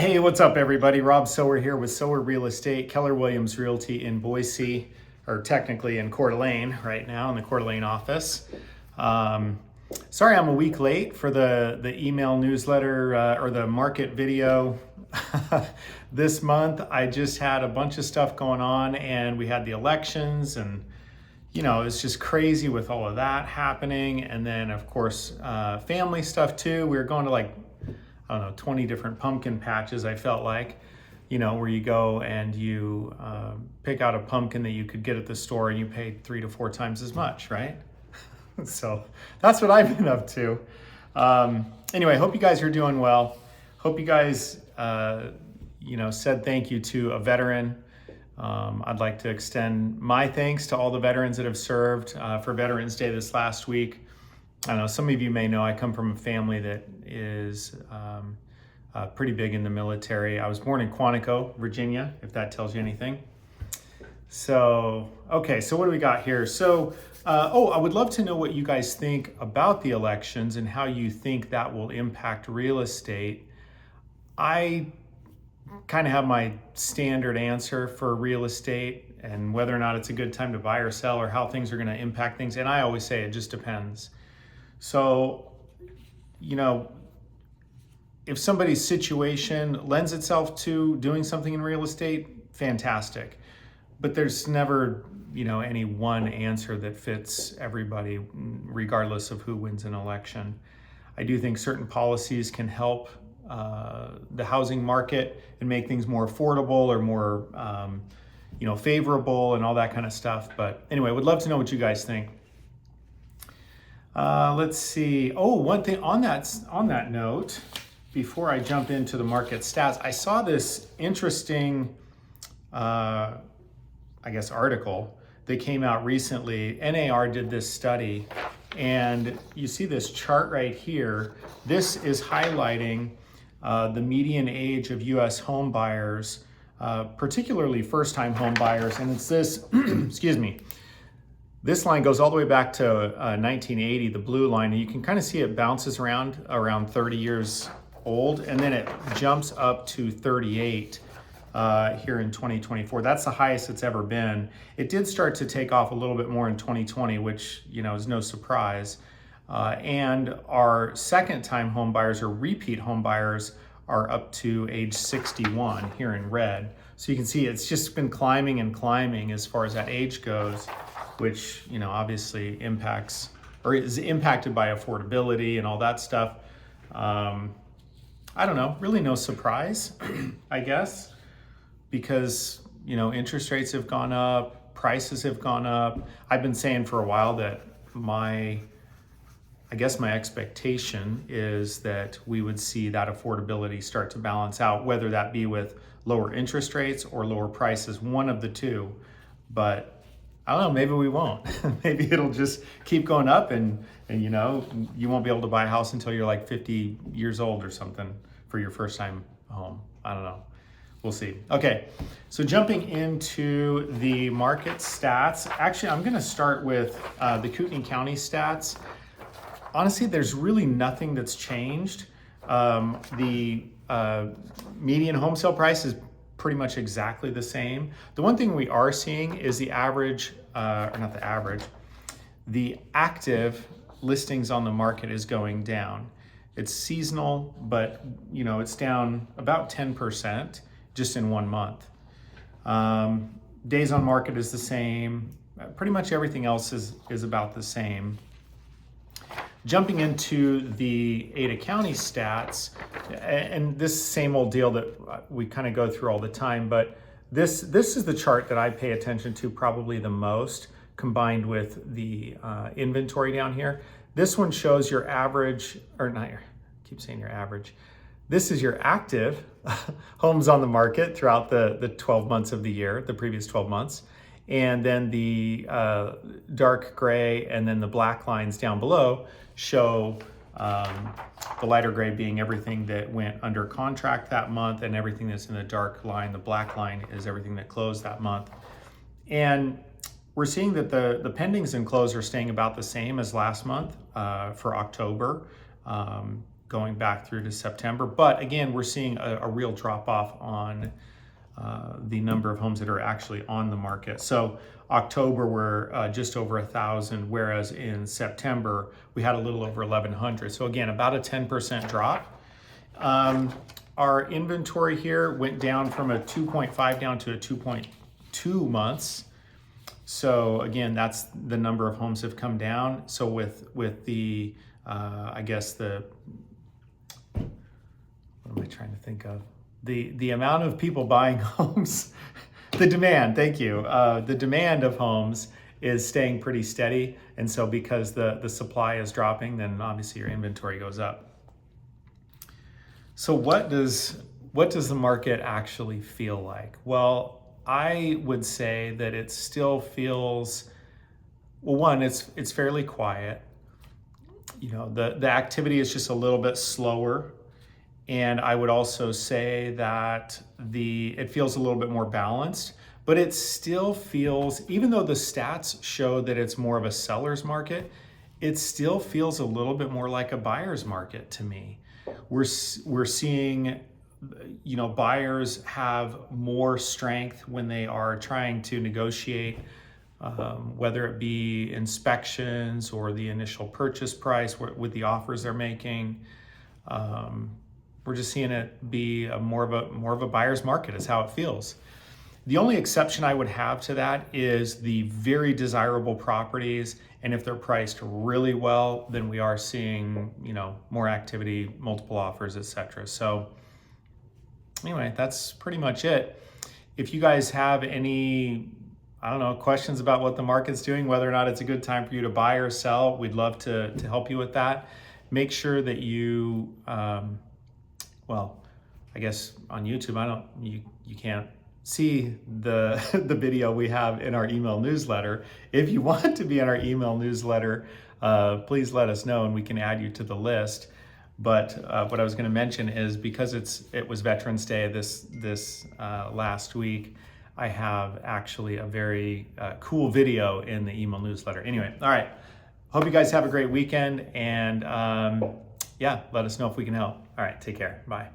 Hey, what's up, everybody? Rob Sower here with Sower Real Estate, Keller Williams Realty in Boise, or technically in Coeur d'Alene right now in the Coeur d'Alene office. Um, Sorry, I'm a week late for the email newsletter or the market video this month. I just had a bunch of stuff going on, and we had the elections, and it's just crazy with all of that happening. And then, of course, family stuff too. We were going to I don't know, 20 different pumpkin patches, I felt like, where you go and you pick out a pumpkin that you could get at the store and you pay 3 to 4 times as much, right? So that's what I've been up to. Anyway, hope you guys are doing well. Hope you guys, said thank you to a veteran. I'd like to extend my thanks to all the veterans that have served for Veterans Day this last week. I don't know, some of you may know I come from a family that is pretty big in the military. I was born in Quantico, Virginia, if that tells you anything. So, okay, so what do we got here? So, I would love to know what you guys think about the elections and how you think that will impact real estate. I kind of have my standard answer for real estate and whether or not it's a good time to buy or sell or how things are going to impact things. And I always say it just depends. So, if somebody's situation lends itself to doing something in real estate, fantastic. But there's never, any one answer that fits everybody, regardless of who wins an election. I do think certain policies can help the housing market and make things more affordable or more, favorable and all that kind of stuff. But anyway, would love to know what you guys think. Let's see. Oh, one thing on that note, before I jump into the market stats, I saw this interesting, article that came out recently. NAR did this study, and you see this chart right here. This is highlighting the median age of U.S. home buyers, particularly first-time home buyers, and it's this, excuse me, this line goes all the way back to 1980, the blue line, and you can kind of see it bounces around 30 years old, and then it jumps up to 38 here in 2024. That's the highest it's ever been. It did start to take off a little bit more in 2020, which is no surprise. And our second-time home buyers or repeat home buyers are up to age 61 here in red. So you can see it's just been climbing and climbing as far as that age goes, which obviously impacts or is impacted by affordability and all that stuff. I don't know, really no surprise, I guess, because interest rates have gone up, prices have gone up. I've been saying for a while that my expectation is that we would see that affordability start to balance out, whether that be with lower interest rates or lower prices, one of the two. But I don't know, maybe we won't. Maybe it'll just keep going up and you won't be able to buy a house until you're like 50 years old or something for your first time home. I don't know. We'll see. Okay, so jumping into the market stats. Actually, I'm gonna start with the Kootenai County stats. Honestly, there's really nothing that's changed. The median home sale price is pretty much exactly the same. The one thing we are seeing is the average, or not the average, the active listings on the market is going down. It's seasonal, but it's down about 10% just in 1 month. Days on market is the same. Pretty much everything else is about the same. Jumping into the Ada County stats, and this same old deal that we kind of go through all the time, but this is the chart that I pay attention to probably the most, combined with the inventory down here. This one shows your average, or not your, I keep saying your average. This is your active homes on the market throughout the 12 months of the year, the previous 12 months. And then the dark gray and then the black lines down below show the lighter gray being everything that went under contract that month, and everything that's in the dark line, the black line, is everything that closed that month. And we're seeing that the pendings and close are staying about the same as last month for October. going back through to September. But again, we're seeing a real drop off on the number of homes that are actually on the market. So October we're just over 1,000, whereas in September we had a little over 1,100. So again, about a 10% drop. Our inventory here went down from a 2.5 down to a 2.2 months. So again, that's the number of homes have come down. So with the, I guess what am I trying to think of? The amount of people buying homes, the demand, thank you. The demand of homes is staying pretty steady. And so because the supply is dropping, then obviously your inventory goes up. So what does the market actually feel like? Well, I would say that it still feels, well, one, it's fairly quiet. You know, the activity is just a little bit slower. And I would also say that it feels a little bit more balanced, but it still feels, even though the stats show that it's more of a seller's market, it still feels a little bit more like a buyer's market to me. We're seeing, you know, buyers have more strength when they are trying to negotiate, whether it be inspections or the initial purchase price with the offers they're making. We're just seeing it be more of a buyer's market is how it feels. The only exception I would have to that is the very desirable properties, and if they're priced really well, then we are seeing, you know, more activity, multiple offers, etc. So anyway, that's pretty much it. If you guys have any, I don't know, questions about what the market's doing, whether or not it's a good time for you to buy or sell, we'd love to help you with that. Make sure that you, well, I guess on YouTube, you can't see the video we have in our email newsletter. If you want to be in our email newsletter, please let us know and we can add you to the list. But what I was going to mention is because it was Veterans Day this last week, I have actually a very cool video in the email newsletter. Anyway, all right. Hope you guys have a great weekend, and yeah, let us know if we can help. All right, take care. Bye.